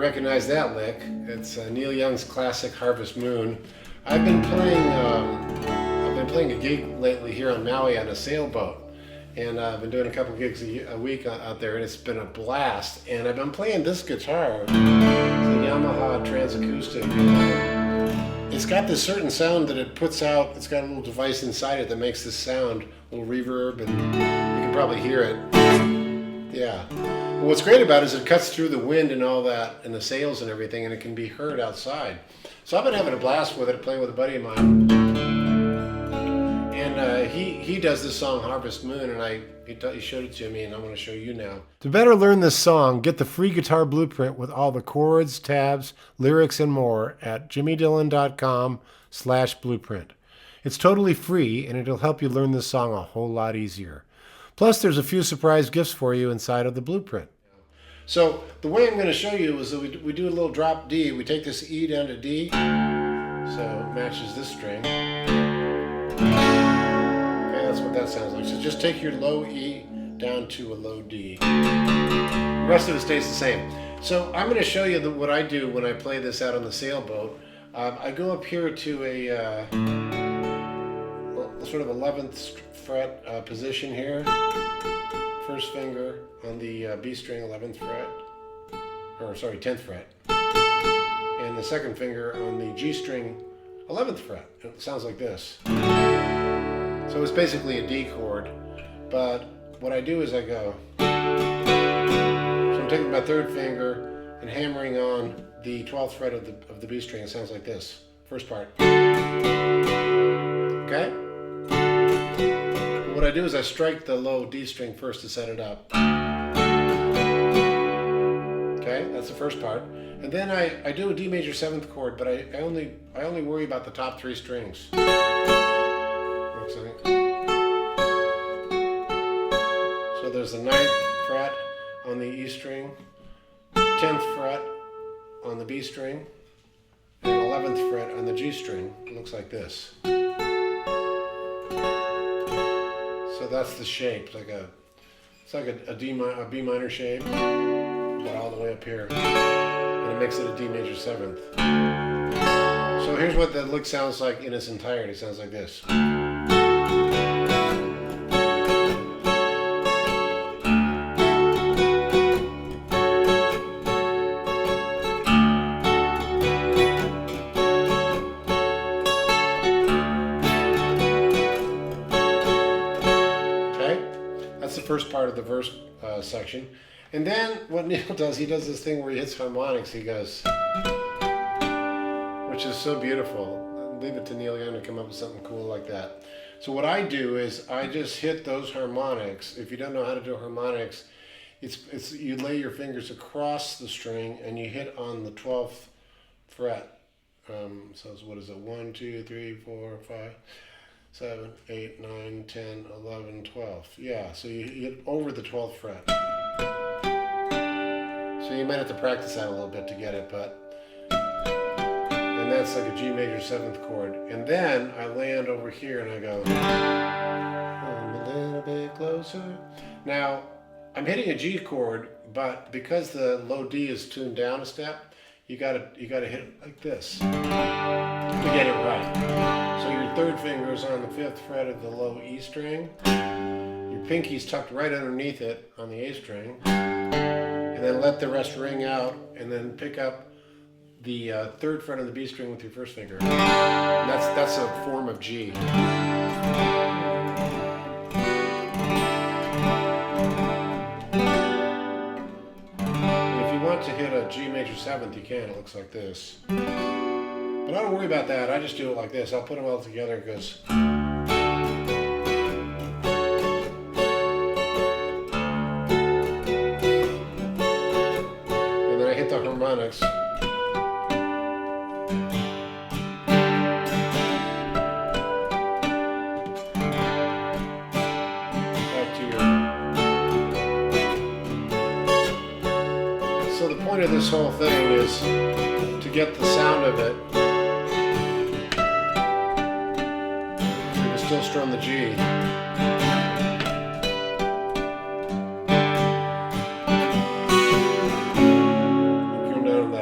recognize that lick. It's Neil Young's classic Harvest Moon. I've been playing a gig lately here on Maui on a sailboat, and I've been doing a couple gigs a week out there, and it's been a blast. And I've been playing this guitar. It's a Yamaha Acoustic. It's got this certain sound that it puts out. It's got a little device inside it that makes this sound, a little reverb, and you can probably hear it. Yeah. And what's great about it is it cuts through the wind and all that, and the sails and everything, and it can be heard outside. So I've been having a blast with it, playing with a buddy of mine. And he does this song, Harvest Moon, and he showed it to me, and I want to show you now. To better learn this song, get the free guitar blueprint with all the chords, tabs, lyrics, and more at jimmydillon.com/blueprint. It's totally free, and it'll help you learn this song a whole lot easier. Plus, there's a few surprise gifts for you inside of the blueprint. So the way I'm going to show you is that we do a little drop D. We take this E down to D, so it matches this string. Okay, that's what that sounds like. So just take your low E down to a low D. The rest of it stays the same. So I'm going to show you what I do when I play this out on the sailboat. I go up here to a sort of 11th fret position here. First finger on the B string, 11th fret, or sorry, 10th fret, and the second finger on the G string, 11th fret. It sounds like this. So it's basically a D chord, but what I do is I go. So I'm taking my third finger and hammering on the 12th fret of the B string. It sounds like this. First part. Okay? What I do is I strike the low D string first to set it up. Okay, that's the first part. And then I do a D major 7th chord, but I only worry about the top 3 strings. So there's the 9th fret on the E string, 10th fret on the B string, and 11th fret on the G string. It looks like this. So that's the shape. It's like a B minor shape, but all the way up here, and it makes it a D major 7th. So here's what the lick sounds like in its entirety. It sounds like this. First part of the verse section, and then what Neil does, he does this thing where he hits harmonics. He goes, which is so beautiful. Leave it to Neil Young to come up with something cool like that. So what I do is I just hit those harmonics. If you don't know how to do harmonics, it's you lay your fingers across the string and you hit on the 12th fret. So what is it? 1, 2, 3, 4, 5. 7, 8, 9, 10, 11, 12. Yeah, so you hit over the 12th fret. So you might have to practice that a little bit to get it, and that's like a G major 7th chord. And then I land over here and I go, I'm a little bit closer. Now, I'm hitting a G chord, but because the low D is tuned down a step, you gotta hit it like this to get it right. So your third finger is on the 5th fret of the low E string. Your pinky's tucked right underneath it on the A string. And then let the rest ring out, and then pick up the 3rd fret on the B string with your first finger. And that's a form of G. And if you want to hit a G major 7th, you can. It looks like this. But I don't worry about that. I just do it like this. I'll put them all together because and then I hit the harmonics. Back to your. So the point of this whole thing is to get the sound of it. Still strum the G. Come down to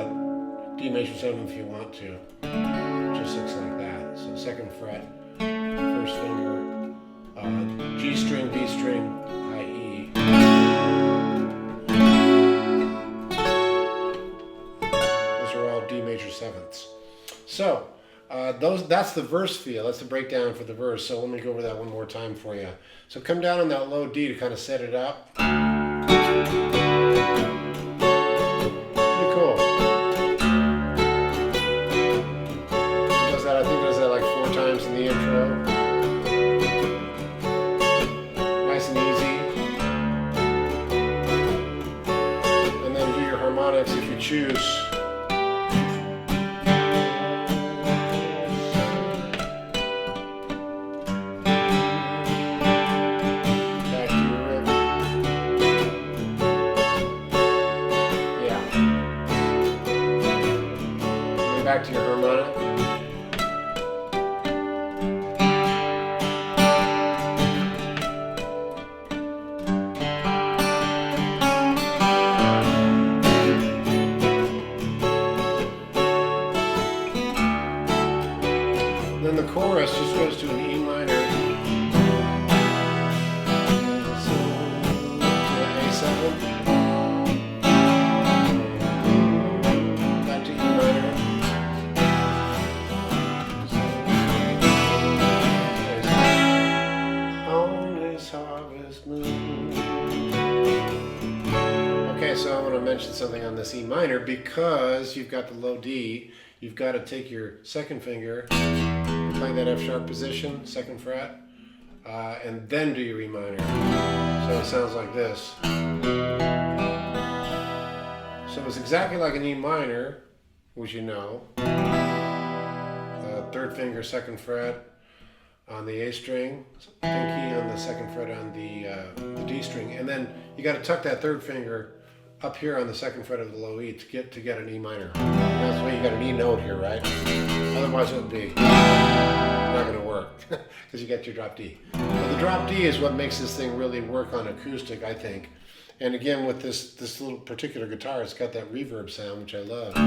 major 7 if you want to. It just looks like that. So 2nd fret, 1st finger, G string, B string, I, E. Those are all D major 7ths. So that's the verse feel. That's the breakdown for the verse. So let me go over that one more time for you. So come down on that low D to kind of set it up. Pretty cool. Does that? I think does that like 4 times in the intro. Nice and easy. And then do your harmonics if you choose. Back to your harmonic. Then the chorus just goes to an E minor, to an A7. Back to E minor. Okay, so I want to mention something on this E minor. Because you've got the low D, you've got to take your 2nd finger, play that F sharp position, 2nd fret, and then do your E minor. So it sounds like this. So it's exactly like an E minor, which you know. 3rd finger, 2nd fret on the A string, pinky on the 2nd fret on the D string, and then you got to tuck that 3rd finger up here on the 2nd fret of the low E to get an E minor. That's why you got an E note here, right? Otherwise it would be not going to work because you got your drop D. But the drop D is what makes this thing really work on acoustic, I think. And again, with this little particular guitar, it's got that reverb sound, which I love. I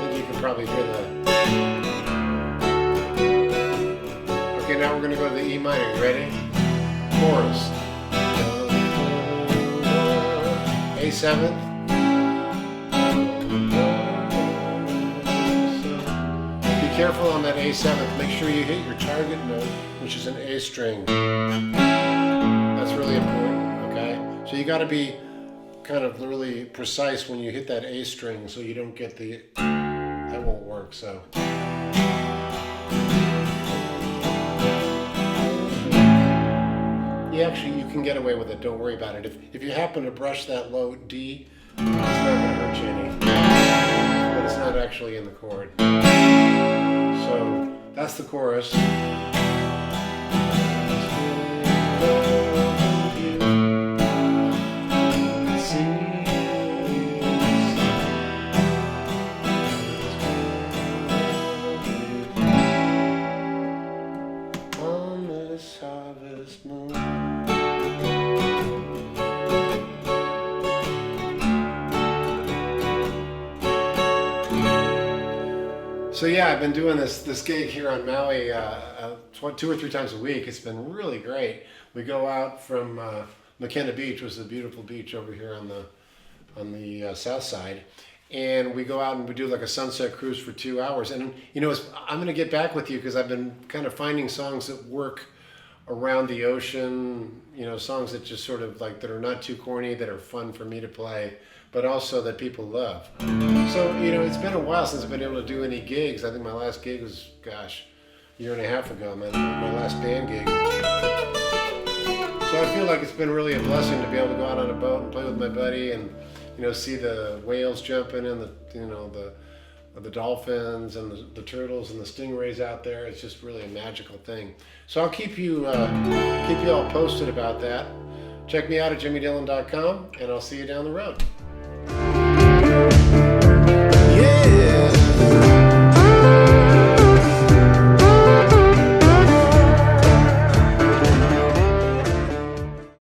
think you can probably hear that. Okay, now we're going to go to the E minor. You ready? Chorus. A7th. Be careful on that A7th. Make sure you hit your target note, which is an A string. That's really important, okay? So you got to be kind of really precise when you hit that A string so you don't get the... That won't work, so... Actually, you can get away with it. Don't worry about it. If you happen to brush that low D, it's not going to hurt you any. But it's not actually in the chord. So that's the chorus. On this harvest moon. So yeah, I've been doing this gig here on Maui 2 or 3 times a week. It's been really great. We go out from McKenna Beach, which is a beautiful beach over here on the south side, and we go out and we do like a sunset cruise for 2 hours. And you know, I'm going to get back with you because I've been kind of finding songs that work around the ocean. You know, songs that just sort of like that are not too corny, that are fun for me to play, but also that people love. So, you know, it's been a while since I've been able to do any gigs. I think my last gig was, gosh, a year and a half ago, my last band gig. So I feel like it's been really a blessing to be able to go out on a boat and play with my buddy and, you know, see the whales jumping and the dolphins and the turtles and the stingrays out there. It's just really a magical thing. So I'll keep you all posted about that. Check me out at jimmydillon.com, and I'll see you down the road.